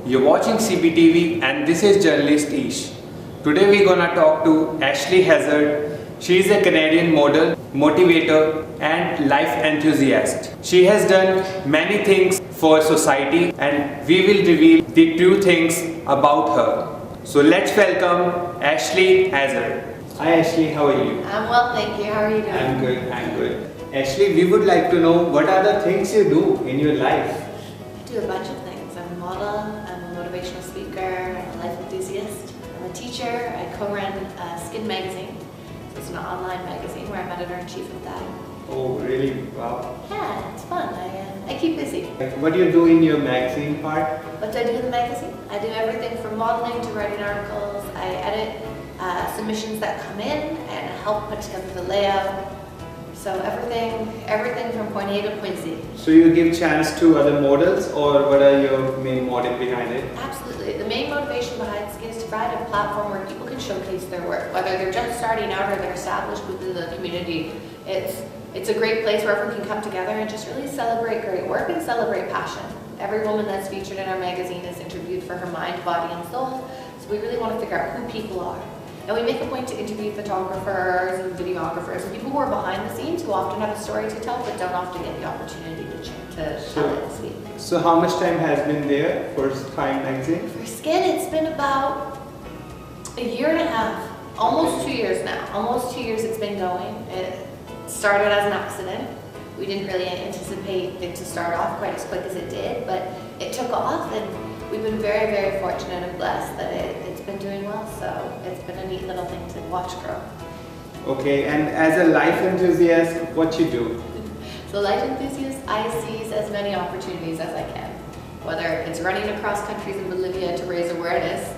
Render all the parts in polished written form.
You're watching CBTV and this is journalist Ish. Today we're gonna talk to Ashley Hazard. She is a Canadian model, motivator and life enthusiast. She has done many things for society and we will reveal the true things about her. So let's welcome Ashley Hazard. Hi Ashley, how are you? I'm well, thank you. How are you doing? I'm good. Ashley, we would like to know what are the things you do in your life? I do a bunch of things. I'm a model, I'm a motivational speaker, I'm a life enthusiast, I'm a teacher, I co-run Skin Magazine. So it's an online magazine where I'm editor-in-chief of that. Oh, really? Wow. Yeah, it's fun. I keep busy. What do you do in your magazine part? What do I do in the magazine? I do everything from modeling to writing articles. I edit submissions that come in and help put together the layout. So everything from point A to point Z. So you give chance to other models, or what are your main motive behind it? Absolutely. The main motivation behind Skin is to provide a platform where people can showcase their work, whether they're just starting out or they're established within the community. It's a great place where everyone can come together and just really celebrate great work and celebrate passion. Every woman that's featured in our magazine is interviewed for her mind, body, and soul. So we really want to figure out who people are. And we make a point to interview photographers and videographers and people who are behind the scenes who often have a story to tell but don't often get the opportunity to tell it and speak. So how much time has been there for Skin Magazine? For Skin, it's been about a year and a half, almost 2 years now. Almost 2 years it's been going. It started as an accident. We didn't really anticipate it to start off quite as quick as it did, but it took off and we've been very, very fortunate and blessed that it's been doing well, so it's been a neat little thing to watch grow. Okay, and as a life enthusiast, what you do? So life enthusiast, I seize as many opportunities as I can. Whether it's running across countries in Bolivia to raise awareness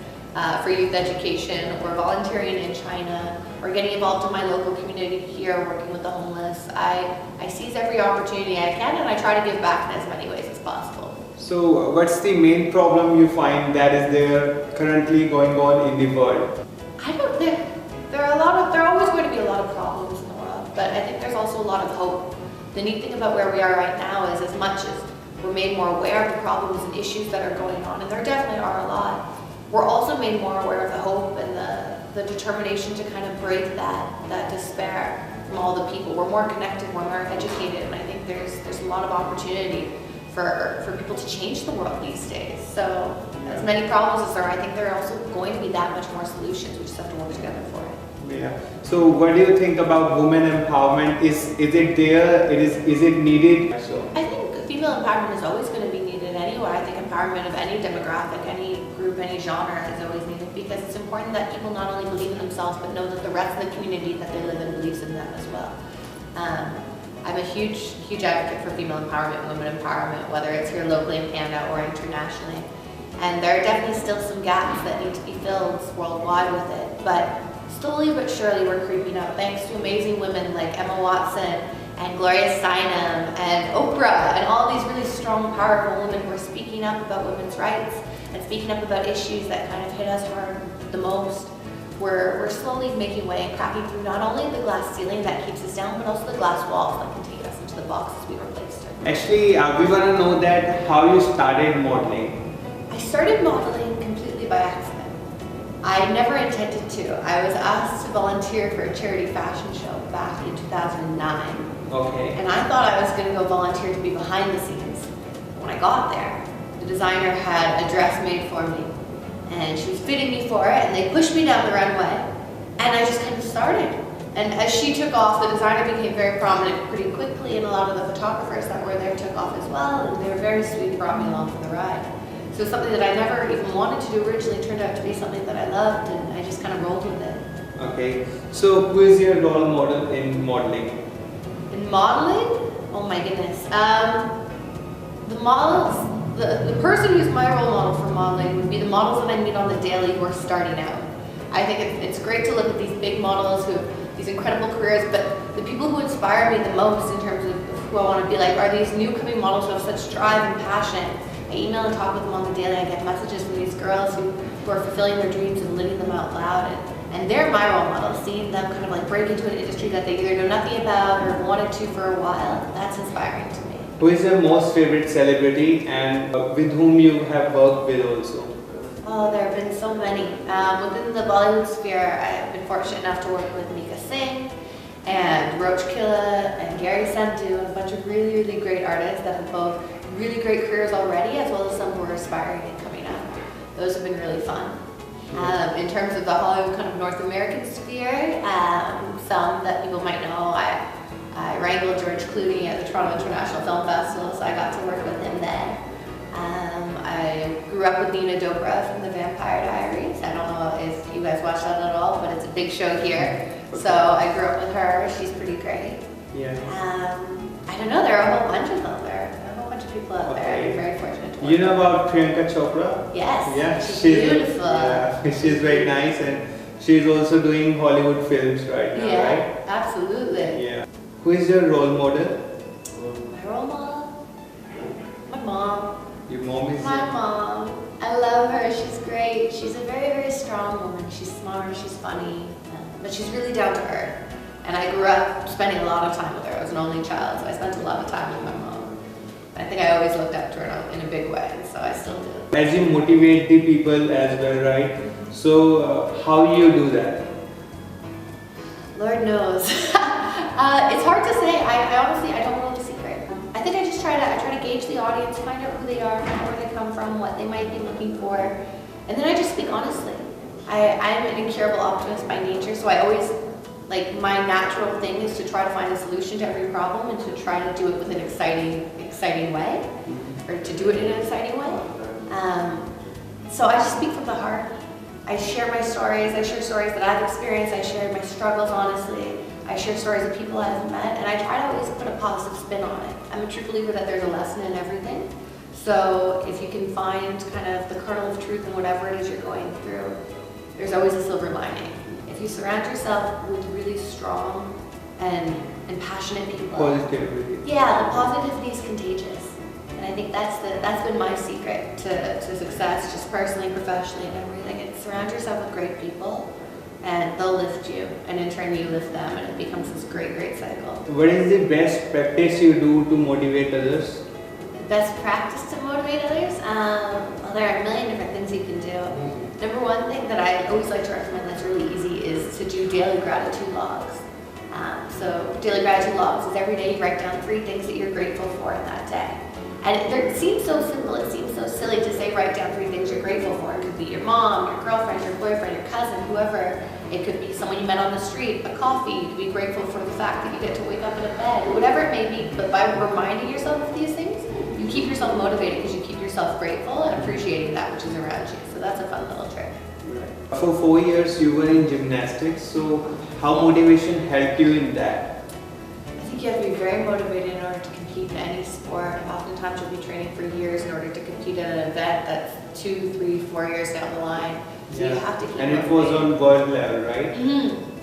for youth education, or volunteering in China, or getting involved in my local community here, working with the homeless, I seize every opportunity I can and I try to give back in as many ways as possible. So what's the main problem you find that is there currently going on in the world? I don't think there are always going to be a lot of problems in the world, but I think there's also a lot of hope. The neat thing about where we are right now is as much as we're made more aware of the problems and issues that are going on, and there definitely are a lot, we're also made more aware of the hope and the determination to kind of break that despair from all the people. We're more connected, we're more educated, and I think there's a lot of opportunity for people to change the world these days. So as many problems as there are, I think there are also going to be that much more solutions. We just have to work together for it. Yeah. So what do you think about women empowerment? Is it there? Is it needed? I think female empowerment is always going to be needed anywhere. I think empowerment of any demographic, any group, any genre is always needed because it's important that people not only believe in themselves but know that the rest of the community that they live in believes in them as well. I'm a huge advocate for female empowerment, women empowerment, whether it's here locally in Canada or internationally. And there are definitely still some gaps that need to be filled worldwide with it. But slowly but surely we're creeping up thanks to amazing women like Emma Watson and Gloria Steinem and Oprah and all these really strong, powerful women who are speaking up about women's rights and speaking up about issues that kind of hit us hard the most. We're slowly making way and cracking through not only the glass ceiling that keeps us down, but also the glass walls that can take us into the boxes we were placed in. Actually, we want to know that how you started modeling. I started modeling completely by accident. I never intended to. I was asked to volunteer for a charity fashion show back in 2009. Okay. And I thought I was going to go volunteer to be behind the scenes. When I got there, the designer had a dress made for me. And she was fitting me for it, and they pushed me down the runway, and I just kind of started. And as she took off, the designer became very prominent pretty quickly, and a lot of the photographers that were there took off as well, and they were very sweet and brought me along for the ride. So something that I never even wanted to do originally turned out to be something that I loved, and I just kind of rolled with it. Okay, so who is your role model in modeling? In modeling? Oh my goodness. The models. The person who's my role model for modeling would be the models that I meet on the daily who are starting out. I think it's great to look at these big models who have these incredible careers, but the people who inspire me the most in terms of who I want to be like are these new coming models who have such drive and passion. I email and talk with them on the daily. I get messages from these girls who are fulfilling their dreams and living them out loud. And they're my role models, seeing them kind of like break into an industry that they either know nothing about or wanted to for a while. That's inspiring to me. Who is your most favorite celebrity and with whom you have worked with also? Oh, there have been so many. Within the Bollywood sphere, I have been fortunate enough to work with Mika Singh and Roach Killa and Gary Sandhu and a bunch of really, really great artists that have both really great careers already as well as some who are aspiring and coming up. Those have been really fun. In terms of the Hollywood kind of North American sphere, some that people might know, I wrangled George Clooney at the Toronto International Film Festival, so I got to work with him then. I grew up with Nina Dobrev from The Vampire Diaries. I don't know if you guys watch that at all, but it's a big show here. So I grew up with her. She's pretty great. Yeah. I don't know, there are a whole bunch of them. There are a whole bunch of people out there. I'm very fortunate to work You know about Priyanka Chopra? Yes. Yeah, she's beautiful. Yeah, she's very nice and she's also doing Hollywood films right now, Yeah, right? absolutely. Yeah. Who is your role model? My role model? My mom. Your mom is My mom. I love her. She's great. She's a very, very strong woman. She's smart. She's funny. But she's really down to earth. And I grew up spending a lot of time with her. I was an only child, so I spent a lot of time with my mom. I think I always looked up to her in a big way, so I still do. As you motivate the people as well, right? So how you do that? Lord knows. It's hard to say. I honestly, I don't know the secret. I think I just try to gauge the audience, find out who they are, find out where they come from, what they might be looking for, and then I just speak honestly. I'm an incurable optimist by nature, so I always, like, my natural thing is to try to find a solution to every problem and to try to do it with an exciting way, or to do it in an exciting way. So I just speak from the heart. I share my stories, I share stories that I've experienced, I share my struggles honestly, I share stories of people I've met, and I try to always put a positive spin on it. I'm a true believer that there's a lesson in everything. So if you can find kind of the kernel of truth in whatever it is you're going through, there's always a silver lining. If you surround yourself with really strong and passionate people. Positivity. Yeah, the positivity is contagious. And I think that's been my secret to success, just personally, professionally, and everything. It's surround yourself with great people, and they'll lift you, and in turn you lift them, and it becomes this great, great cycle. What is the best practice you do to motivate others? The best practice to motivate others? Well, there are a million different things you can do. Number one thing that I always like to recommend that's really easy is to do daily gratitude logs. So daily gratitude logs is every day you write down 3 things that you're grateful for in that day. And it seems so simple, it seems so silly to say write down 3 things you're grateful for. It could be your mom, your girlfriend, your boyfriend, your cousin, whoever. It could be someone you met on the street, a coffee. You could be grateful for the fact that you get to wake up in a bed, whatever it may be. But by reminding yourself of these things, you keep yourself motivated because you keep yourself grateful and appreciating that which is around you. So that's a fun little trick. Right. For 4 years you were in gymnastics, so how motivation helped you in that? I think you have to be very motivated in order to compete in any sport. Oftentimes you'll be training for years in order to compete at an event that's 2, 3, 4 years down the line. So you have to keep And it was on world level, right?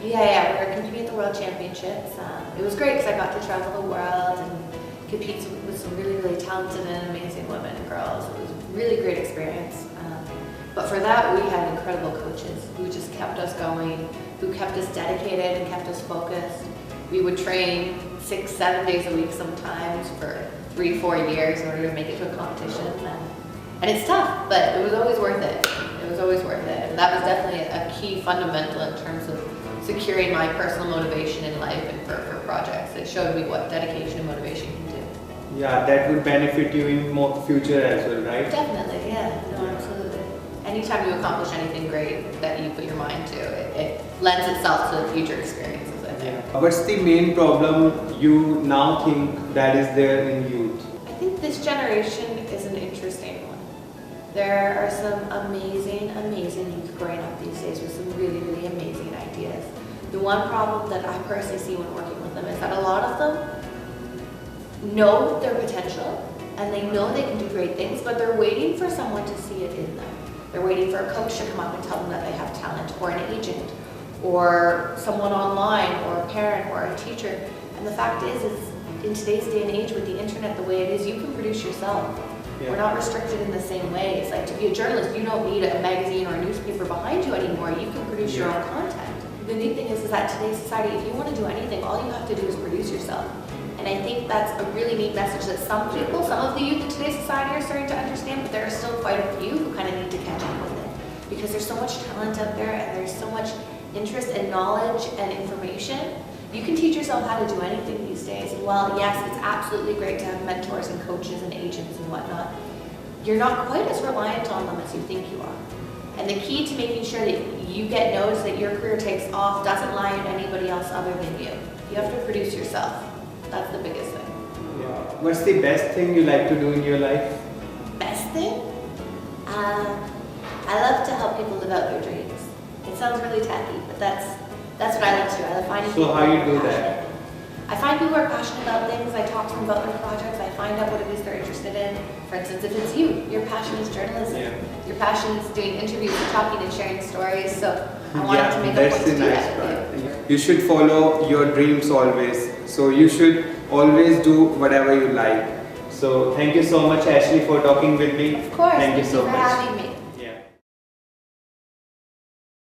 Yeah, we were competing at the World Championships. It was great because I got to travel the world and compete with some really, really talented and amazing women and girls. It was a really great experience. But for that, we had incredible coaches who just kept us going, who kept us dedicated and kept us focused. We would train 6, 7 days a week sometimes for 3, 4 years in order to make it to a competition. And it's tough, but it was always worth it. It was always worth it. And that was definitely a key fundamental in terms of securing my personal motivation in life and for projects. It showed me what dedication and motivation can do. Yeah, that would benefit you in more future as well, right? Definitely, yeah. No, absolutely. Anytime you accomplish anything great that you put your mind to, it lends itself to future experiences, I think. What's the main problem you now think that is there in youth? I think this generation is an interesting one. There are some amazing, amazing youth growing up these days with some really, really amazing ideas. The one problem that I personally see when working with them is that a lot of them know their potential and they know they can do great things, but they're waiting for someone to see it in them. They're waiting for a coach to come up and tell them that they have talent, or an agent, or someone online, or a parent, or a teacher. And the fact is in today's day and age with the internet the way it is, you can produce yourself. Yeah. We're not restricted in the same way. It's like to be a journalist, you don't need a magazine or a newspaper behind you anymore. You can produce your own content. The neat thing is that today's society, if you want to do anything, all you have to do is produce yourself. And And I think that's a really neat message that some people, some of the youth in today's society are starting to understand, but there are still quite a few who kind of need to catch up with it. Because there's so much talent out there and there's so much interest and knowledge and information. You can teach yourself how to do anything these days. And while yes, it's absolutely great to have mentors and coaches and agents and whatnot, you're not quite as reliant on them as you think you are. And the key to making sure that you get noticed, that your career takes off, doesn't lie in anybody else other than you. You have to produce yourself. That's the biggest thing. Yeah. What's the best thing you like to do in your life? Best thing? I love to help people live out their dreams. It sounds really tacky, but that's what I love to do. I love finding people So how you who are do passionate. that? I find people who are passionate about things. I talk to them about their projects. I find out what it is they're interested in. For instance, if it's you, your passion is journalism. Yeah. Your passion is doing interviews and talking and sharing stories. So I wanted to make a that's point the to do nice that with you. part. You should follow your dreams always. So you should always do whatever you like. So thank you so much, Ashley, for talking with me. Of course. Thank you so for much. having me.